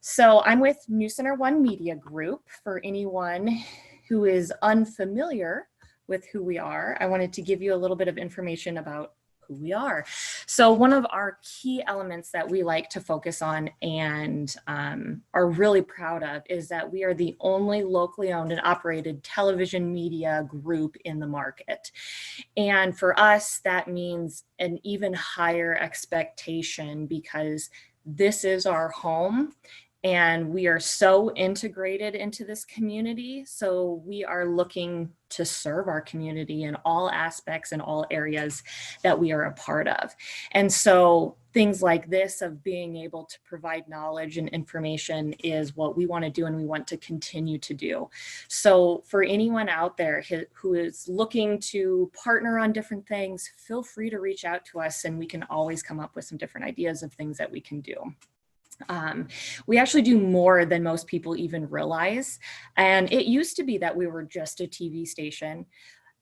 So I'm with NewsCenter1 Media Group. For anyone who is unfamiliar with who we are, I wanted to give you a little bit of information about who we are. So one of our key elements that we like to focus on and are really proud of is that we are the only locally owned and operated television media group in the market. And for us, that means an even higher expectation because this is our home and we are so integrated into this community. So we are looking to serve our community in all aspects and all areas that we are a part of. And so things like this of being able to provide knowledge and information is what we want to do and we want to continue to do. So for anyone out there who is looking to partner on different things, feel free to reach out to us and we can always come up with some different ideas of things that we can do. We actually do more than most people even realize. And it used to be that we were just a TV station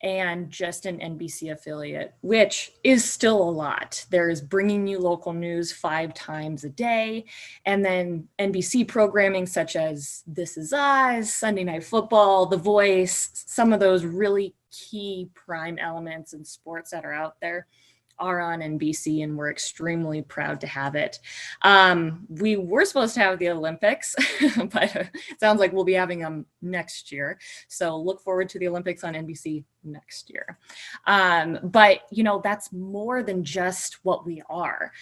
and just an NBC affiliate, which is still a lot. There's bringing you local news 5 times a day, and then NBC programming such as This Is Us, Sunday Night Football, The Voice, some of those really key prime elements in sports that are out there are on NBC, and we're extremely proud to have it. We were supposed to have the Olympics, but it sounds like we'll be having them next year. So look forward to the Olympics on NBC next year. But you know, that's more than just what we are.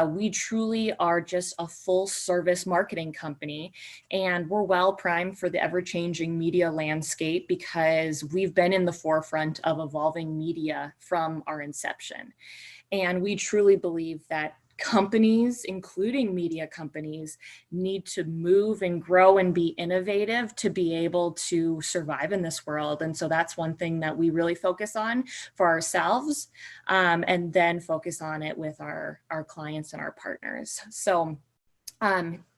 We truly are just a full service marketing company, and we're well primed for the ever-changing media landscape because we've been in the forefront of evolving media from our inception. And we truly believe that companies, including media companies, need to move and grow and be innovative to be able to survive in this world. And so that's one thing that we really focus on for ourselves, and then focus on it with our clients and our partners. So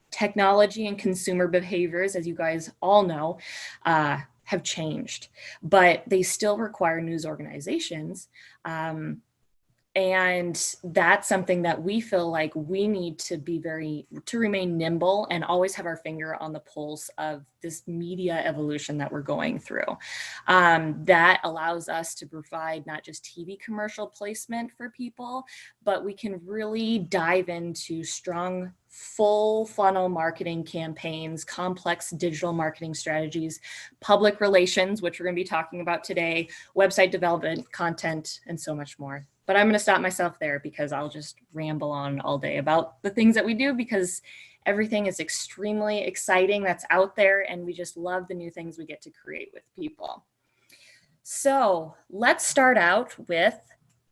technology and consumer behaviors, as you guys all know, have changed, but they still require news organizations. And that's something that we feel like we need to remain nimble and always have our finger on the pulse of this media evolution that we're going through. That allows us to provide not just TV commercial placement for people, but we can really dive into strong full funnel marketing campaigns, complex digital marketing strategies, public relations, which we're going to be talking about today, website development, content, and so much more. But I'm going to stop myself there because I'll just ramble on all day about the things that we do because everything is extremely exciting that's out there and we just love the new things we get to create with people. So let's start out with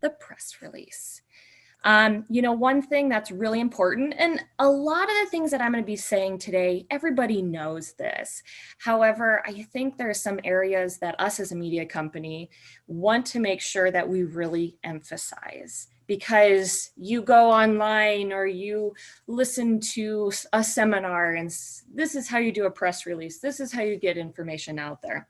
the press release. You know, one thing that's really important, and a lot of the things that I'm going to be saying today, everybody knows this. However, I think there are some areas that us as a media company want to make sure that we really emphasize. Because you go online or you listen to a seminar and this is how you do a press release, this is how you get information out there.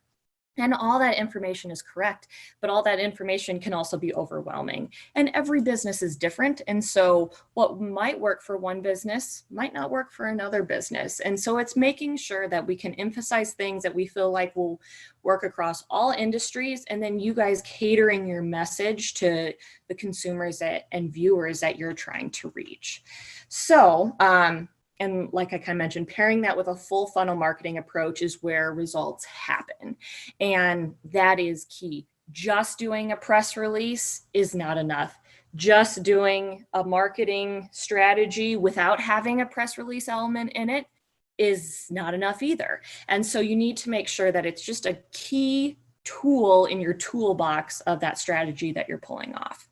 And all that information is correct, but all that information can also be overwhelming. And every business is different. And so what might work for one business might not work for another business. And so it's making sure that we can emphasize things that we feel like will work across all industries, and then you guys catering your message to the consumers and viewers that you're trying to reach. So, and like I kind of mentioned, pairing that with a full funnel marketing approach is where results happen. And that is key. Just doing a press release is not enough. Just doing a marketing strategy without having a press release element in it is not enough either. And so you need to make sure that it's just a key tool in your toolbox of that strategy that you're pulling off.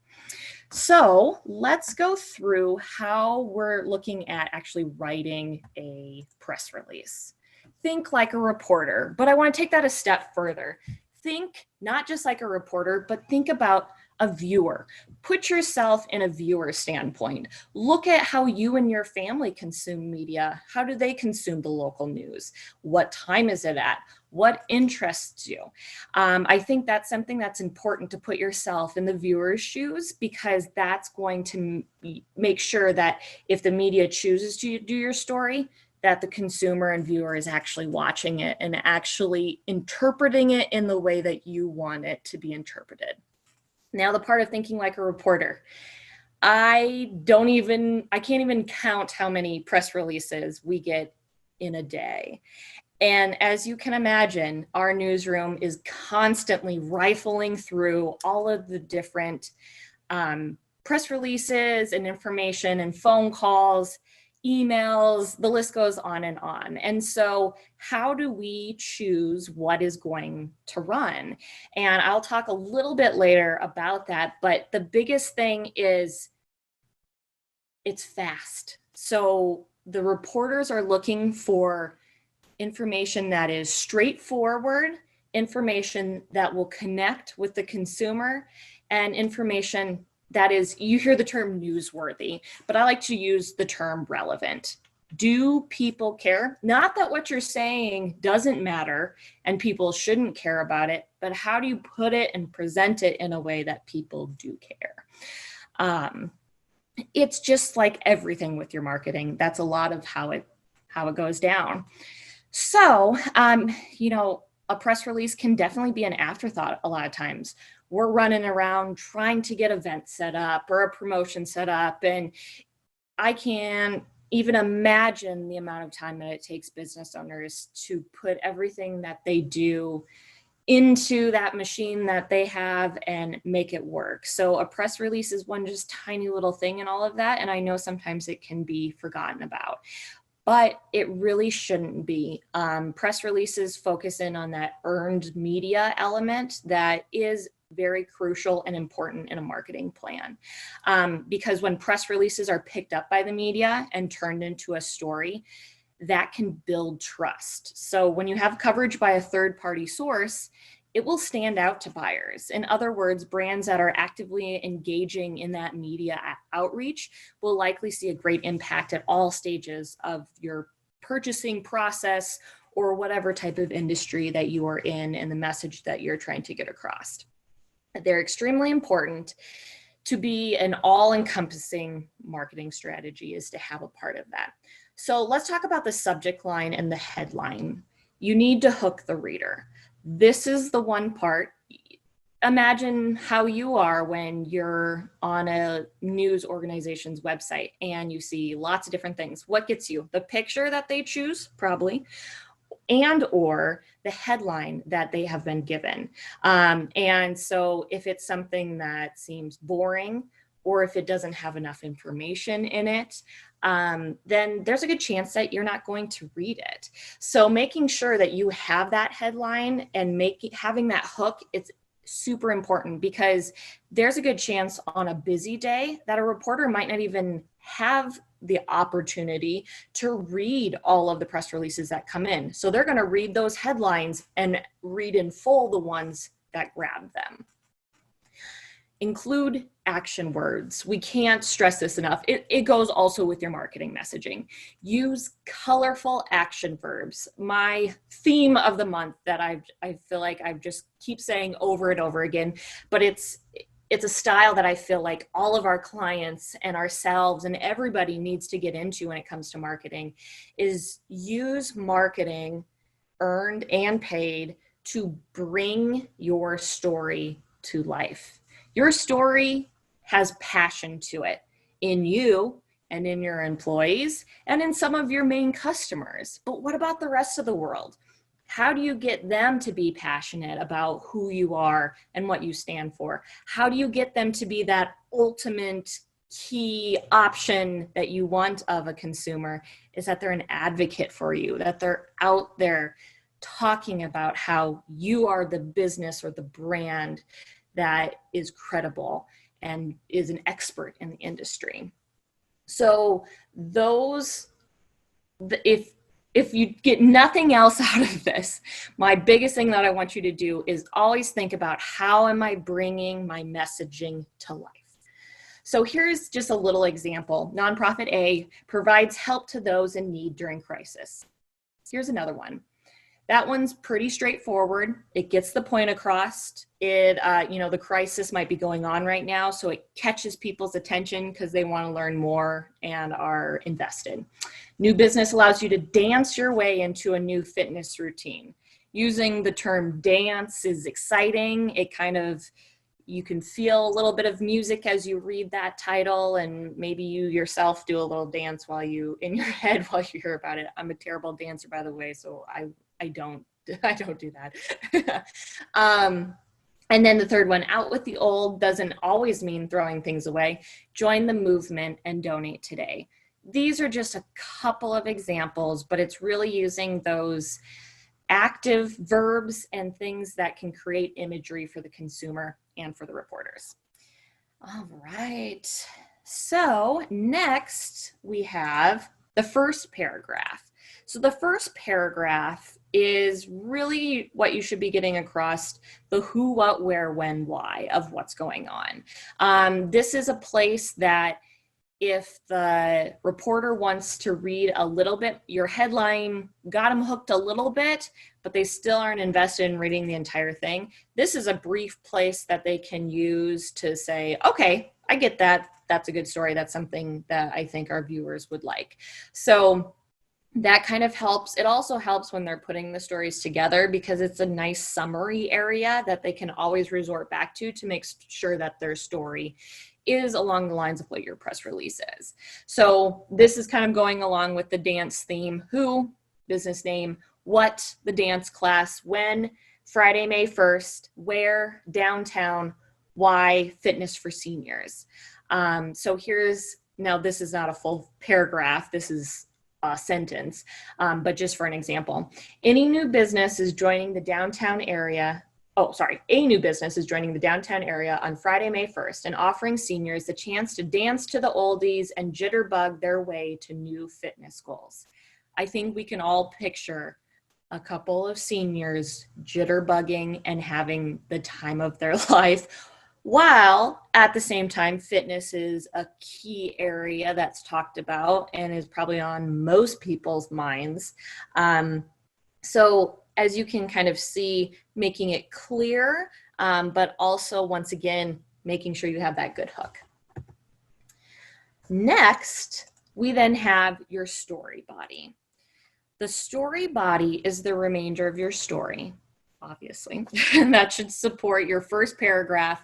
So let's go through how we're looking at actually writing a press release. Think like a reporter, but I want to take that a step further. Think not just like a reporter, but think about a viewer. Put yourself in a viewer standpoint. Look at how you and your family consume media. How do they consume the local news? What time is it at? What interests you? I think that's something that's important to put yourself in the viewer's shoes, because that's going to make sure that if the media chooses to do your story, that the consumer and viewer is actually watching it and actually interpreting it in the way that you want it to be interpreted. Now, the part of thinking like a reporter. I can't even count how many press releases we get in a day. And as you can imagine, our newsroom is constantly rifling through all of the different press releases and information and phone calls, emails, the list goes on and on. And so how do we choose what is going to run? And I'll talk a little bit later about that, but the biggest thing is it's fast. So the reporters are looking for information that is straightforward, information that will connect with the consumer, and information that is, you hear the term newsworthy, but I like to use the term relevant. Do people care? Not that what you're saying doesn't matter and people shouldn't care about it, but how do you put it and present it in a way that people do care? It's just like everything with your marketing. That's a lot of how it goes down. So, a press release can definitely be an afterthought a lot of times. We're running around trying to get events set up or a promotion set up, and I can't even imagine the amount of time that it takes business owners to put everything that they do into that machine that they have and make it work. So a press release is one just tiny little thing in all of that, and I know sometimes it can be forgotten about. But it really shouldn't be. Press releases focus in on that earned media element that is very crucial and important in a marketing plan. Because when press releases are picked up by the media and turned into a story, that can build trust. So when you have coverage by a third-party source, it will stand out to buyers. In other words, brands that are actively engaging in that media outreach will likely see a great impact at all stages of your purchasing process or whatever type of industry that you are in and the message that you're trying to get across. They're extremely important. To be an all-encompassing marketing strategy is to have a part of that. So let's talk about the subject line and the headline. You need to hook the reader. This is the one part. Imagine how you are when you're on a news organization's website and you see lots of different things. What gets you? The picture that they choose, probably, and or the headline that they have been given. And so if it's something that seems boring or if it doesn't have enough information in it, then there's a good chance that you're not going to read it. So making sure that you have that headline and having that hook, it's super important because there's a good chance on a busy day that a reporter might not even have the opportunity to read all of the press releases that come in. So they're going to read those headlines and read in full the ones that grab them. Include action words. We can't stress this enough. It goes also with your marketing messaging. Use colorful action verbs. My theme of the month that I feel like I just keep saying over and over again, but it's a style that I feel like all of our clients and ourselves and everybody needs to get into when it comes to marketing is use marketing, earned and paid, to bring your story to life. Your story has passion to it in you and in your employees and in some of your main customers. But what about the rest of the world? How do you get them to be passionate about who you are and what you stand for? How do you get them to be that ultimate key option that you want of a consumer is that they're an advocate for you, that they're out there talking about how you are the business or the brand that is credible and is an expert in the industry. So if you get nothing else out of this, my biggest thing that I want you to do is always think about how am I bringing my messaging to life? So here's just a little example. Nonprofit A provides help to those in need during crisis. Here's another one. That one's pretty straightforward. It gets the point across. The crisis might be going on right now, so it catches people's attention because they want to learn more and are invested. New business allows you to dance your way into a new fitness routine. Using the term dance is exciting. You can feel a little bit of music as you read that title, and maybe you yourself do a little dance in your head while you hear about it. I'm a terrible dancer, by the way, so I don't do that. And then the third one, out with the old, doesn't always mean throwing things away. Join the movement and donate today. These are just a couple of examples, but it's really using those active verbs and things that can create imagery for the consumer and for the reporters. All right. So next we have the first paragraph. So the first paragraph is really what you should be getting across: the who, what, where, when, why of what's going on. This is a place that if the reporter wants to read a little bit, your headline got them hooked a little bit, but they still aren't invested in reading the entire thing. This is a brief place that they can use to say, okay, I get that. That's a good story. That's something that I think our viewers would like. So that kind of helps. It also helps when they're putting the stories together because it's a nice summary area that they can always resort back to make sure that their story is along the lines of what your press release is. So this is kind of going along with the dance theme: who, business name; what, the dance class; when, Friday, May 1st; where, downtown; why, fitness for seniors. So now this is not a full paragraph, this is a sentence, but just for an example. A new business is joining the downtown area on Friday, May 1st, and offering seniors the chance to dance to the oldies and jitterbug their way to new fitness goals. I think we can all picture a couple of seniors jitterbugging and having the time of their life, while at the same time, fitness is a key area that's talked about and is probably on most people's minds. So as you can kind of see, making it clear, but also, once again, making sure you have that good hook. Next, we then have your story body. The story body is the remainder of your story, obviously, and that should support your first paragraph.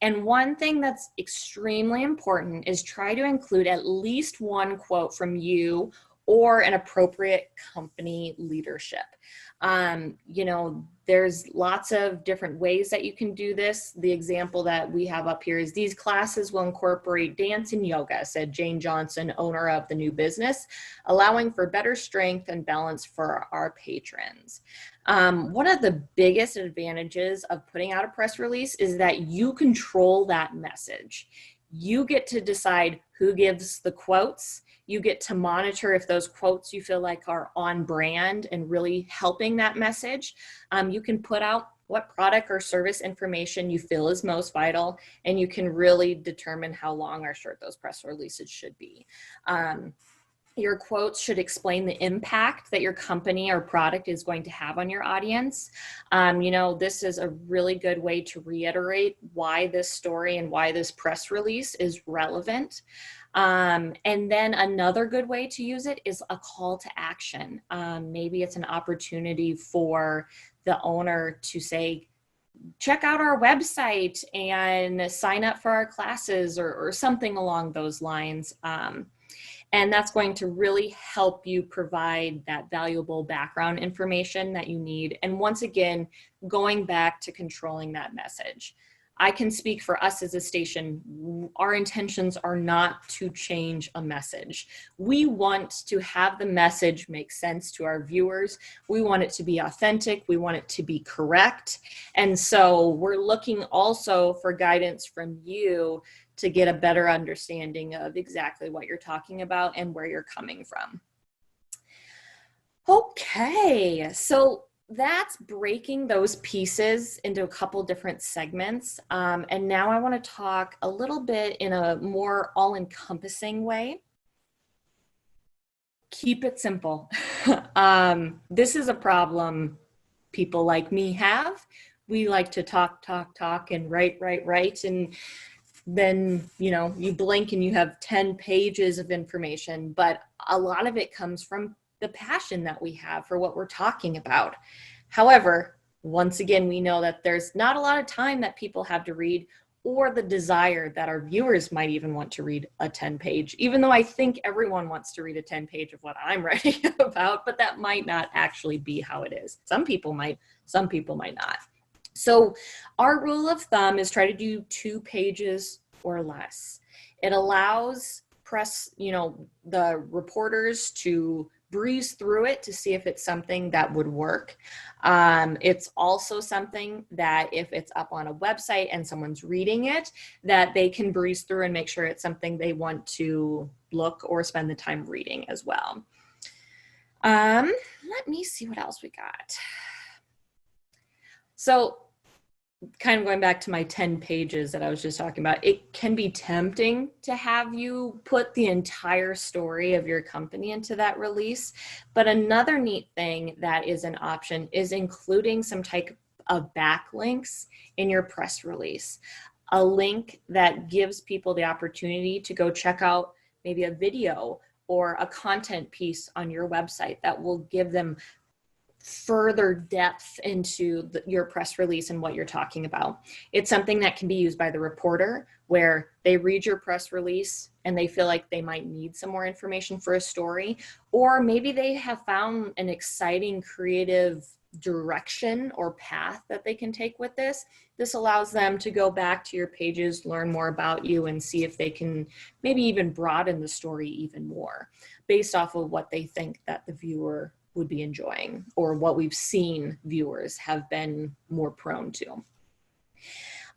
And one thing that's extremely important is try to include at least one quote from you or an appropriate company leadership. There's lots of different ways that you can do this. The example that we have up here is: these classes will incorporate dance and yoga, said Jane Johnson, owner of the new business, allowing for better strength and balance for our patrons. One of the biggest advantages of putting out a press release is that you control that message. You get to decide who gives the quotes. You get to monitor if those quotes you feel like are on brand and really helping that message. You can put out what product or service information you feel is most vital, and you can really determine how long or short those press releases should be. Your quotes should explain the impact that your company or product is going to have on your audience. This is a really good way to reiterate why this story and why this press release is relevant. And then another good way to use it is a call to action. Maybe it's an opportunity for the owner to say, check out our website and sign up for our classes, or something along those lines. And that's going to really help you provide that valuable background information that you need. And once again, going back to controlling that message. I can speak for us as a station. Our intentions are not to change a message. We want to have the message make sense to our viewers. We want it to be authentic. We want it to be correct. And so we're looking also for guidance from you to get a better understanding of exactly what you're talking about and where you're coming from. Okay, so that's breaking those pieces into a couple different segments. And now I want to talk a little bit in a more all-encompassing way. Keep it simple. This is a problem people like me have. We like to talk, and write. And then, you blink and you have 10 pages of information, but a lot of it comes from the passion that we have for what we're talking about. However, once again, we know that there's not a lot of time that people have to read, or the desire that our viewers might even want to read a 10-page, even though I think everyone wants to read a 10-page of what I'm writing about, but that might not actually be how it is. Some people might not. So our rule of thumb is try to do 2 pages or less. It allows the reporters to breeze through it to see if it's something that would work. It's also something that if it's up on a website and someone's reading it, that they can breeze through and make sure it's something they want to look or spend the time reading as well. Let me see what else we got. So kind of going back to my 10 pages that I was just talking about, it can be tempting to have you put the entire story of your company into that release. But another neat thing that is an option is including some type of backlinks in your press release. A link that gives people the opportunity to go check out maybe a video or a content piece on your website that will give them further depth into your press release and what you're talking about. It's something that can be used by the reporter, where they read your press release and they feel like they might need some more information for a story, or maybe they have found an exciting creative direction or path that they can take with this. This allows them to go back to your pages, learn more about you, and see if they can maybe even broaden the story even more based off of what they think that the viewer would be enjoying, or what we've seen viewers have been more prone to.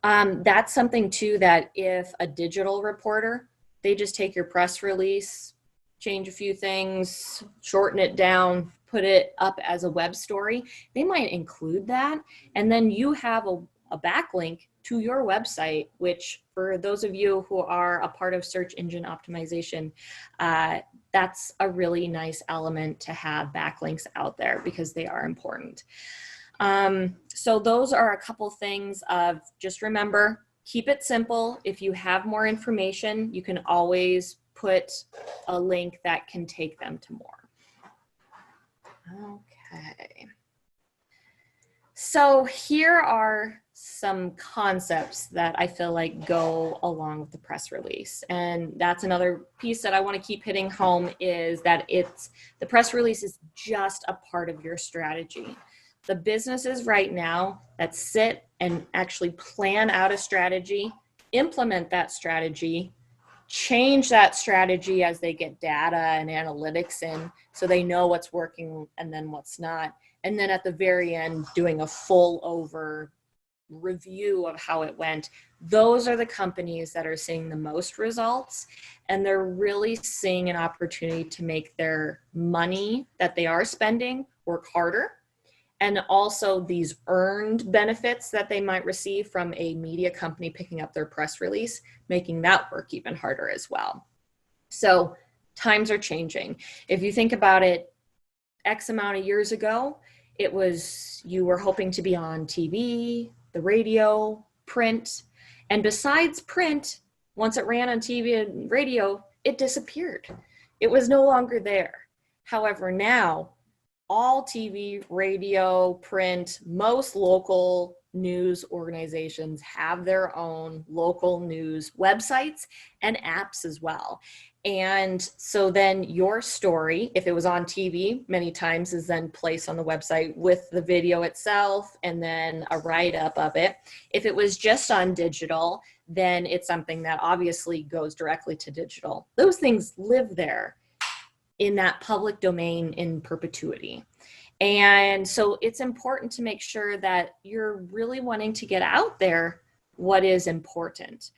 That's something too, that if a digital reporter, they just take your press release, change a few things, shorten it down, put it up as a web story, they might include that. And then you have a backlink to your website, which for those of you who are a part of search engine optimization, that's a really nice element to have backlinks out there because they are important. So those are a couple things of just remember, keep it simple. If you have more information, you can always put a link that can take them to more. Okay. So here are some concepts that I feel like go along with the press release. And that's another piece that I want to keep hitting home, is that the press release is just a part of your strategy. The businesses right now that sit and actually plan out a strategy, implement that strategy, change that strategy as they get data and analytics in, so they know what's working and then what's not. And then at the very end, doing a full over review of how it went. Those are the companies that are seeing the most results, and they're really seeing an opportunity to make their money that they are spending work harder. And also these earned benefits that they might receive from a media company picking up their press release, making that work even harder as well. So times are changing. If you think about it, X amount of years ago, it was you were hoping to be on TV, the radio, print. And besides print, once it ran on TV and radio, it disappeared. It was no longer there. However, now, all TV, radio, print, most local news organizations have their own local news websites and apps as well. And so then your story, if it was on TV, many times is then placed on the website with the video itself and then a write-up of it. If it was just on digital, then it's something that obviously goes directly to digital. Those things live there in that public domain in perpetuity. And so it's important to make sure that you're really wanting to get out there what is important,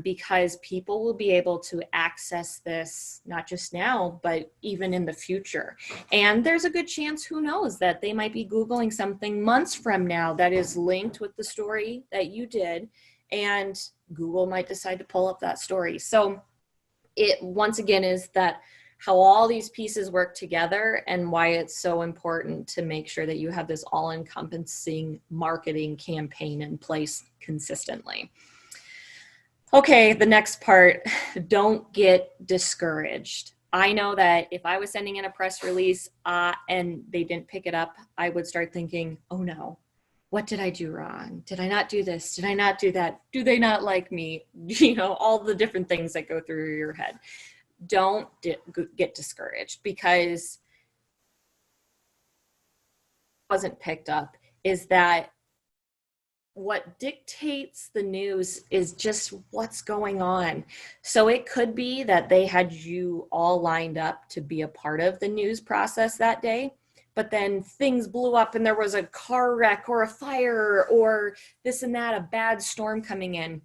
because people will be able to access this not just now, but even in the future. And there's a good chance, who knows, that they might be Googling something months from now that is linked with the story that you did, and Google might decide to pull up that story. So it once again is that how all these pieces work together and why it's so important to make sure that you have this all-encompassing marketing campaign in place consistently. Okay, the next part, don't get discouraged. I know that if I was sending in a press release and they didn't pick it up, I would start thinking, oh no, what did I do wrong? Did I not do this? Did I not do that? Do they not like me? You know, all the different things that go through your head. Don't get discouraged, because wasn't picked up is that what dictates the news is just what's going on. So it could be that they had you all lined up to be a part of the news process that day, but then things blew up and there was a car wreck or a fire or this and that, a bad storm coming in.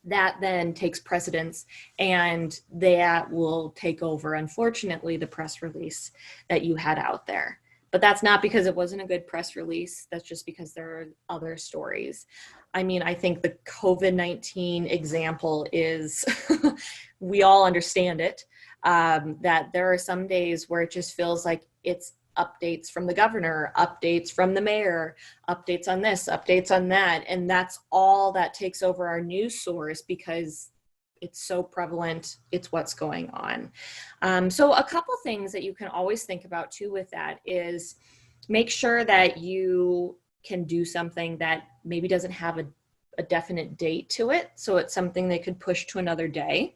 That then takes precedence and that will take over, unfortunately, the press release that you had out there. But that's not because it wasn't a good press release. That's just because there are other stories. I mean, I think the COVID-19 example is, we all understand it, that there are some days where it just feels like it's updates from the governor, updates from the mayor, updates on this, updates on that. And that's all that takes over our news source because it's so prevalent. It's what's going on. So a couple things that you can always think about too with that is make sure that you can do something that maybe doesn't have a definite date to it. So it's something they could push to another day.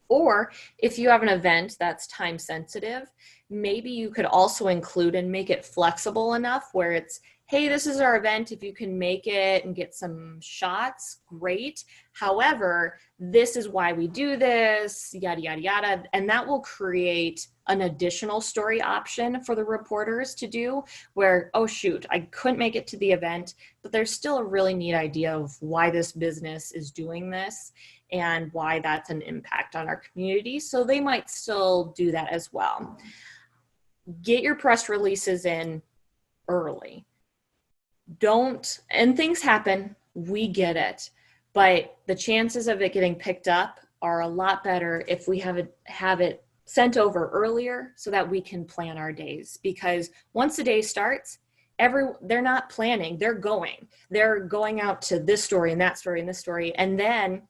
Or if you have an event that's time sensitive, maybe you could also include and make it flexible enough where it's, hey, this is our event. If you can make it and get some shots, great. However, this is why we do this, yada, yada, yada. And that will create an additional story option for the reporters to do where, oh, shoot, I couldn't make it to the event, but there's still a really neat idea of why this business is doing this and why that's an impact on our community. So they might still do that as well. Get your press releases in early. And things happen, we get it, but the chances of it getting picked up are a lot better if we have it sent over earlier so that we can plan our days. Because once the day starts, they're not planning, they're going out to this story and that story and this story, and then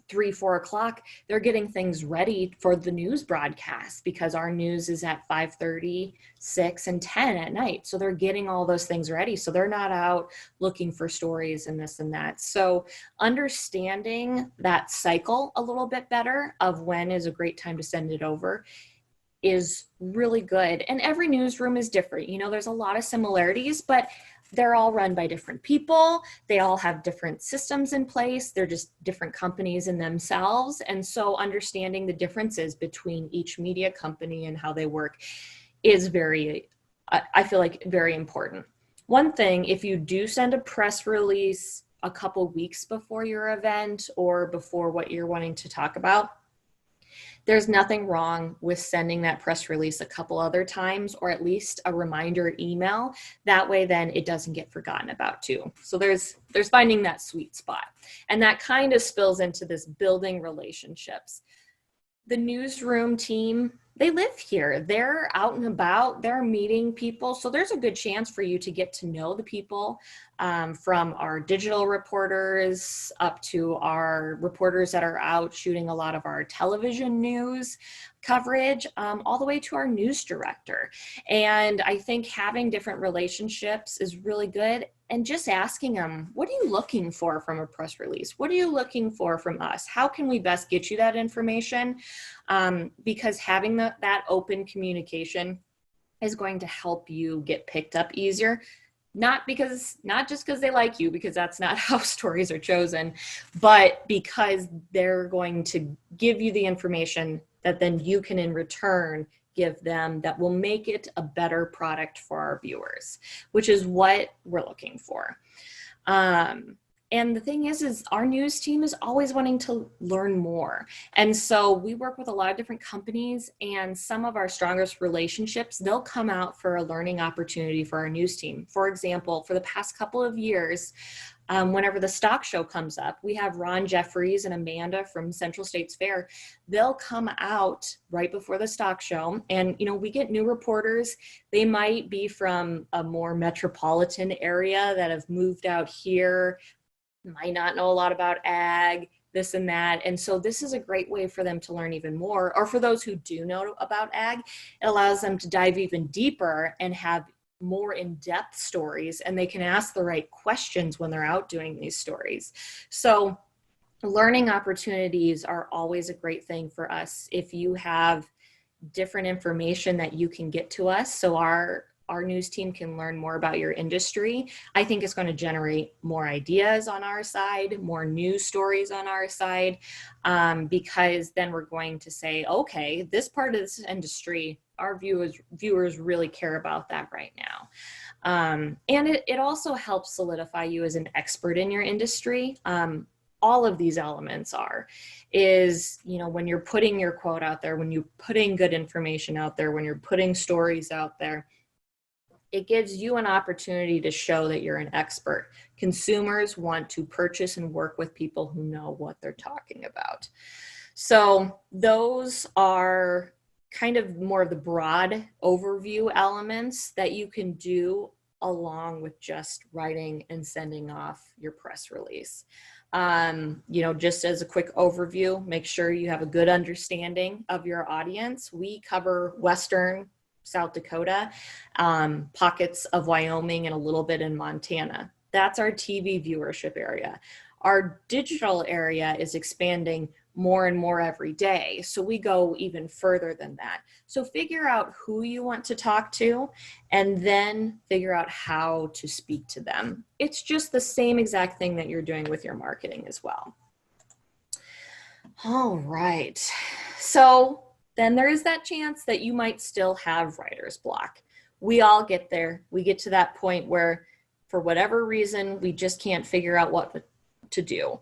3-4 o'clock, they're getting things ready for the news broadcast because our news is at 5:30, 6, and 10 at night. So they're getting all those things ready. So they're not out looking for stories and this and that. So understanding that cycle a little bit better of when is a great time to send it over is really good. And every newsroom is different. You know, there's a lot of similarities, but they're all run by different people. They all have different systems in place. They're just different companies in themselves. And so understanding the differences between each media company and how they work is I feel like very important. One thing, if you do send a press release a couple weeks before your event or before what you're wanting to talk about, there's nothing wrong with sending that press release a couple other times, or at least a reminder email. That way, then it doesn't get forgotten about too. So there's finding that sweet spot. And that kind of spills into this building relationships. The newsroom team, they live here. They're out and about, they're meeting people. So there's a good chance for you to get to know the people, from our digital reporters up to our reporters that are out shooting a lot of our television news coverage, all the way to our news director. And I think having different relationships is really good. And just asking them, what are you looking for from a press release? What are you looking for from us? How can we best get you that information? Because having that open communication is going to help you get picked up easier. Not just because they like you, because that's not how stories are chosen, but because they're going to give you the information that then you can in return give them that will make it a better product for our viewers, which is what we're looking for. And the thing is our news team is always wanting to learn more. And so we work with a lot of different companies, and some of our strongest relationships, they'll come out for a learning opportunity for our news team. For example, for the past couple of years, Whenever the stock show comes up, we have Ron Jeffries and Amanda from Central States Fair. They'll come out right before the stock show, and we get new reporters. They might be from a more metropolitan area that have moved out here, might not know a lot about ag, this and that. And so this is a great way for them to learn even more, or for those who do know about ag, it allows them to dive even deeper and have more in-depth stories, and they can ask the right questions when they're out doing these stories. So learning opportunities are always a great thing for us. If you have different information that you can get to us, so our news team can learn more about your industry, I think it's going to generate more ideas on our side, more news stories on our side, because then we're going to say, okay, this part of this industry, our viewers really care about that right now. And it also helps solidify you as an expert in your industry. All of these elements is when you're putting your quote out there, when you're putting good information out there, when you're putting stories out there, it gives you an opportunity to show that you're an expert. Consumers want to purchase and work with people who know what they're talking about. So those are kind of more of the broad overview elements that you can do along with just writing and sending off your press release. Just as a quick overview, make sure you have a good understanding of your audience. We cover Western South Dakota, pockets of Wyoming, and a little bit in Montana. That's our TV viewership area. Our digital area is expanding more and more every day, so we go even further than that. So figure out who you want to talk to, and then figure out how to speak to them. It's just the same exact thing that you're doing with your marketing as well. All right, so then there is that chance that you might still have writer's block. We all get there. We get to that point where, for whatever reason, we just can't figure out what to do.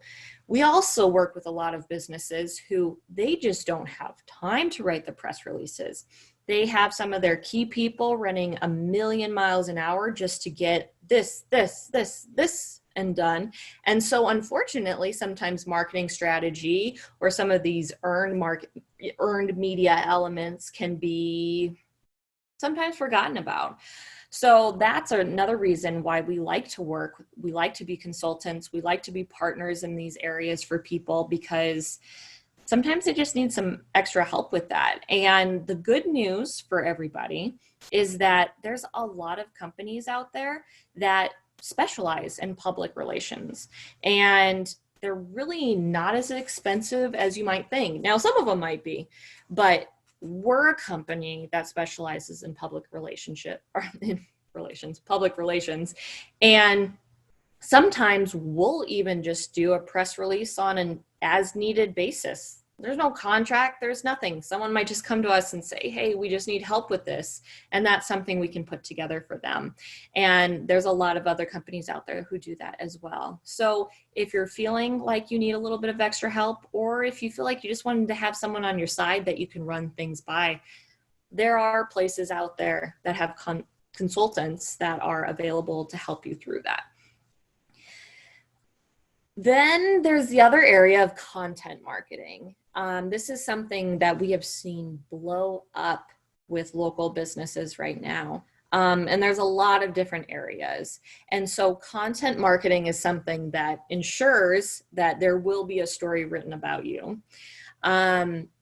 We also work with a lot of businesses who they just don't have time to write the press releases. They have some of their key people running 1,000,000 miles an hour just to get this, and done. And so unfortunately, sometimes marketing strategy or some of these earned media elements can be sometimes forgotten about. So that's another reason why we like to work. We like to be consultants. We like to be partners in these areas for people, because sometimes they just need some extra help with that. And the good news for everybody is that there's a lot of companies out there that specialize in public relations, and they're really not as expensive as you might think. Now, some of them might be, but we're a company that specializes in public relations, and sometimes we'll even just do a press release on an as needed basis. There's no contract, there's nothing. Someone might just come to us and say, hey, we just need help with this. And that's something we can put together for them. And there's a lot of other companies out there who do that as well. So if you're feeling like you need a little bit of extra help, or if you feel like you just wanted to have someone on your side that you can run things by, there are places out there that have consultants that are available to help you through that. Then there's the other area of content marketing. This is something that we have seen blow up with local businesses right now. And there's a lot of different areas. And so content marketing is something that ensures that there will be a story written about you.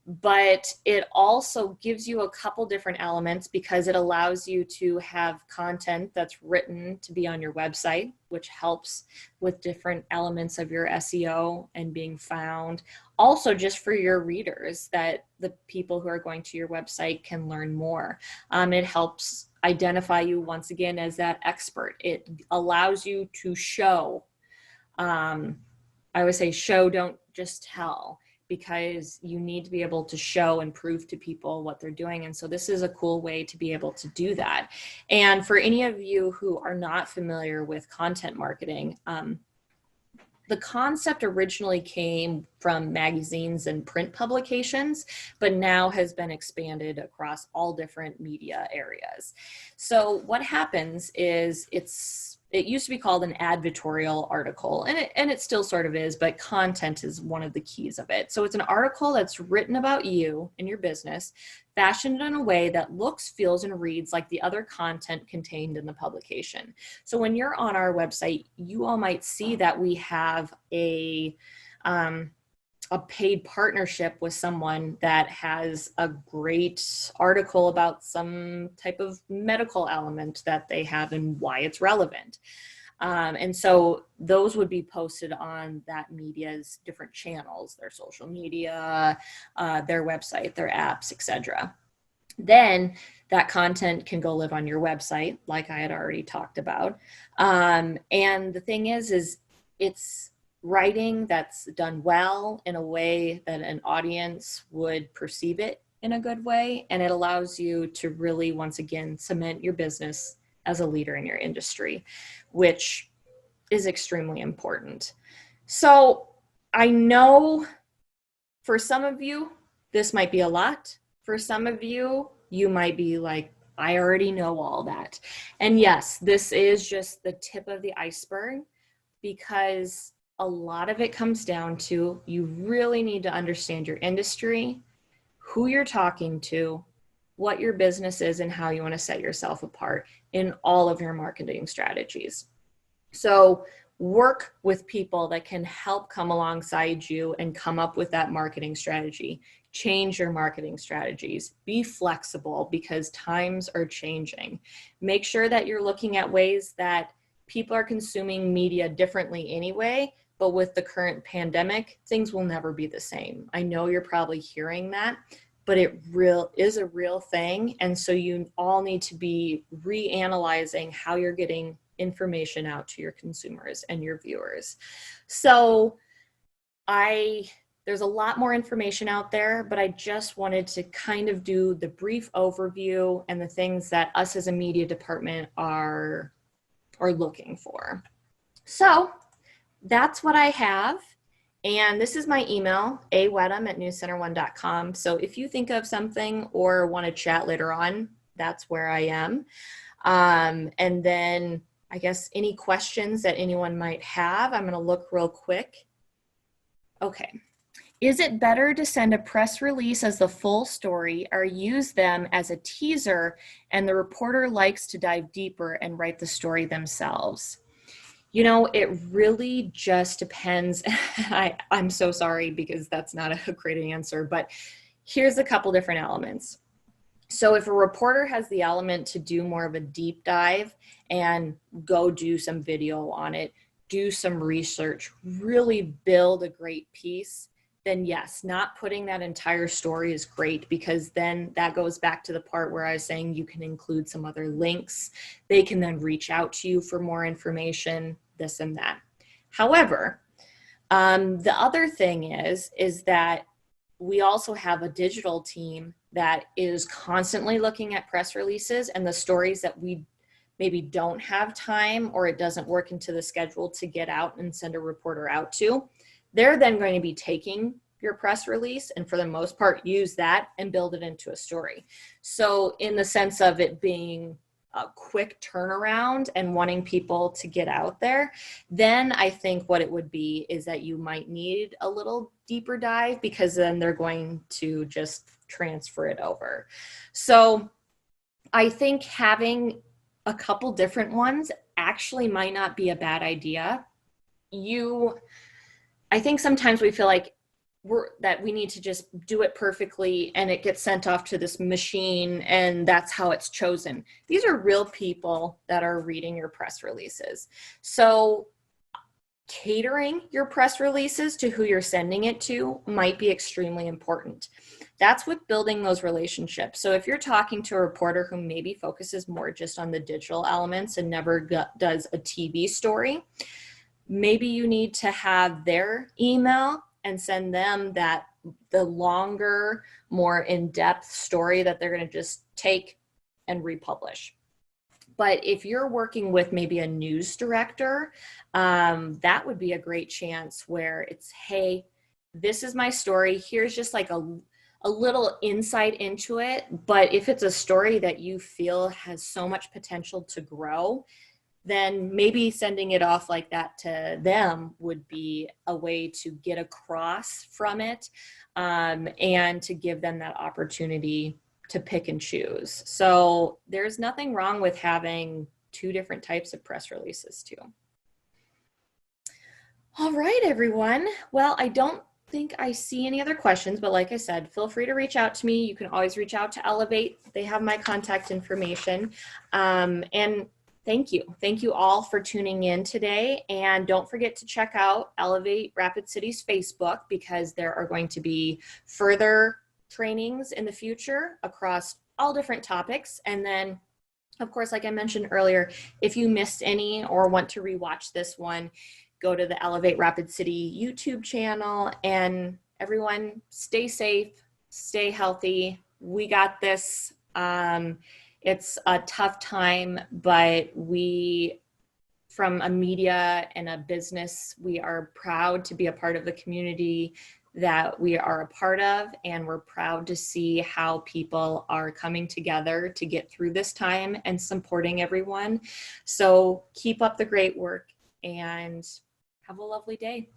But it also gives you a couple different elements, because it allows you to have content that's written to be on your website, which helps with different elements of your SEO and being found. Also, just for your readers, that the people who are going to your website can learn more. It helps identify you once again as that expert. It allows you to show. I always say show, don't just tell, because you need to be able to show and prove to people what they're doing. And so this is a cool way to be able to do that. And for any of you who are not familiar with content marketing, the concept originally came from magazines and print publications, but now has been expanded across all different media areas. So what happens is it's it used to be called an advertorial article, and it still sort of is, but content is one of the keys of it. So it's an article that's written about you and your business, fashioned in a way that looks, feels, and reads like the other content contained in the publication. So when you're on our website, you all might see that we have a paid partnership with someone that has a great article about some type of medical element that they have and why it's relevant. And so those would be posted on that media's different channels, their social media, their website, their apps, etc. Then that content can go live on your website, like I had already talked about. And the thing is it's writing that's done well in a way that an audience would perceive it in a good way. And it allows you to really, once again, cement your business as a leader in your industry, which is extremely important. So I know for some of you, this might be a lot. For some of you, you might be like, I already know all that. And yes, this is just the tip of the iceberg, because a lot of it comes down to you really need to understand your industry, who you're talking to, what your business is, and how you want to set yourself apart in all of your marketing strategies. So work with people that can help come alongside you and come up with that marketing strategy. Change your marketing strategies. Be flexible because times are changing. Make sure that you're looking at ways that people are consuming media differently anyway, but with the current pandemic, things will never be the same. I know you're probably hearing that, but it is a real thing. And so you all need to be reanalyzing how you're getting information out to your consumers and your viewers. So there's a lot more information out there, but I just wanted to kind of do the brief overview and the things that us as a media department are looking for. So that's what I have. And this is my email, awhetham@newscenter1.com. So if you think of something or want to chat later on, that's where I am. And then I guess any questions that anyone might have, I'm going to look real quick. Okay. Is it better to send a press release as the full story or use them as a teaser and the reporter likes to dive deeper and write the story themselves? You know, it really just depends. I'm so sorry because that's not a great answer, but here's a couple different elements. So if a reporter has the element to do more of a deep dive and go do some video on it, do some research, really build a great piece, then yes, not putting that entire story is great, because then that goes back to the part where I was saying you can include some other links. They can then reach out to you for more information, this and that. However, the other thing is that we also have a digital team that is constantly looking at press releases and the stories that we maybe don't have time or it doesn't work into the schedule to get out and send a reporter out to. They're then going to be taking your press release and for the most part use that and build it into a story. So in the sense of it being a quick turnaround and wanting people to get out there, then I think what it would be is that you might need a little deeper dive, because then they're going to just transfer it over. So I think having a couple different ones actually might not be a bad idea. I think sometimes we feel like that we need to just do it perfectly and it gets sent off to this machine and that's how it's chosen. These are real people that are reading your press releases. So catering your press releases to who you're sending it to might be extremely important. That's with building those relationships. So if you're talking to a reporter who maybe focuses more just on the digital elements and never does a TV story, maybe you need to have their email and send them the longer, more in-depth story that they're going to just take and republish. But if you're working with maybe a news director, that would be a great chance where it's, hey, this is my story. Here's just like a little insight into it. But if it's a story that you feel has so much potential to grow, then maybe sending it off like that to them would be a way to get across from it, and to give them that opportunity to pick and choose. So there's nothing wrong with having two different types of press releases too. All right, everyone. Well, I don't think I see any other questions, but like I said, feel free to reach out to me. You can always reach out to Elevate. They have my contact information. And thank you. Thank you all for tuning in today. And don't forget to check out Elevate Rapid City's Facebook, because there are going to be further trainings in the future across all different topics. And then, of course, like I mentioned earlier, if you missed any or want to rewatch this one, go to the Elevate Rapid City YouTube channel. And everyone, stay safe, stay healthy. We got this. It's a tough time, but we, from a media and a business, we are proud to be a part of the community that we are a part of, and we're proud to see how people are coming together to get through this time and supporting everyone. So keep up the great work and have a lovely day.